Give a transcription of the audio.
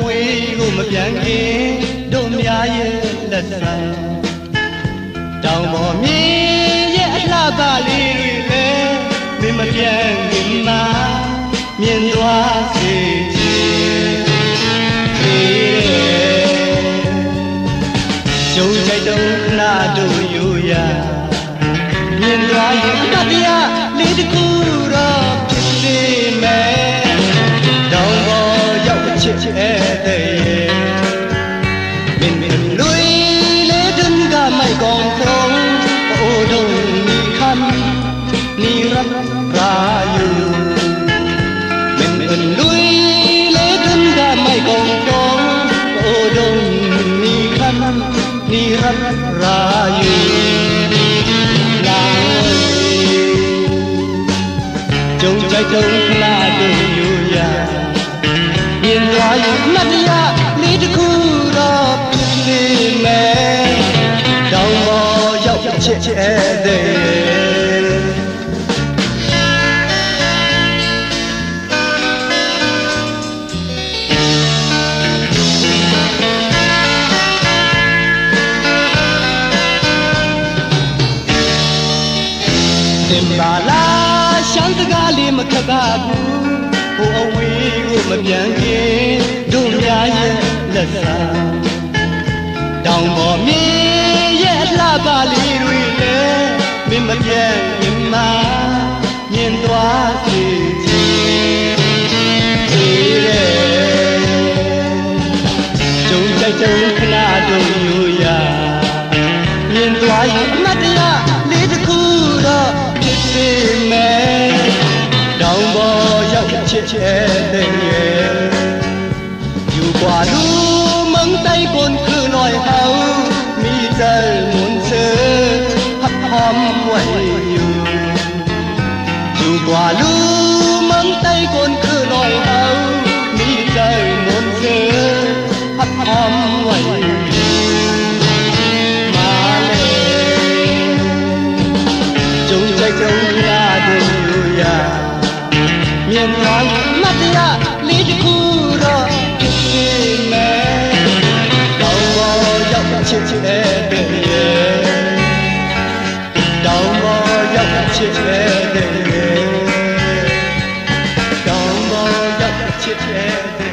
ဝေးကိုမပြန်ခင်တို့များရဲ့လက်ဆံတောင်ပေါ်မြေရဲ့အလှပလေးတွေလည်းမင်းမပြန်ခင်မှာမြင်သွားစေချင်ကြုံကြိုက်တော့ခဏတို့ယူရမြင်သွားရင်အမတ်တရားလေးတစ်ခုတော့ဖြစ်စေမယ်တောင်ပေါ်ရောက်ချစ်တဲ့မင်းလွေလေးတွင်ကမိုက်ကောင်ဆုံးအိုတို့နီခံနီရရာယူမင်းလွေလေးတွင်ကမိုက်ကောင်ဆုံးအိုတို့နီခံနီရရာယူကြုံကြိုက်တုံးခလာတို့ယူရမြင်သွားရင်အမတ်တရားလေးတစ်ခုတော့ဖြစ်နေမယ်တောင်ပေါ်ရောက်ချစ်တဲ့တင်ပါလားရှမ်းစကားလေးမခက်ပါဘူးဟိုအဝေးကိုမပြန်ခင်တို့များရဲ့လက်ဆံတောင်ပေါ်မြေရဲ့အလှပလေးတွေလည်းမင်းမပြန်ခင်မှာမြင်သွားစေချင်ကြုံကြိုက်တုံးခဏတို့ယူရမြင်သွားရင်အမတ်တရားလေးတစ်ခုတော့ဖြစ်စေမယ်တောင်ပေါ်ရောက်ချစ်တဲ့ရဲ့อยู่กว่าလူမုံတိုက်ကွန်คือลอยเฮามีใจหมุนเสือพักพร้อมไว้อยู่กว่าလူမုံတိုက်ကွန်คือลอยเฮามีใจหมุนเสือพักพร้อมไว้ကြုံကြိုက်တုံးလာတို့ယူရမြင်သွားမတ်တရားလေးတစ်ခုတော့ဖြစ်စေမယ်တောင်ပေါ်ရောက်ချစ်တဲ့တောင်ပေါ်ရောက်ချစ်တဲ့တောင်ပေါ်ရောက်ချစ်တဲ့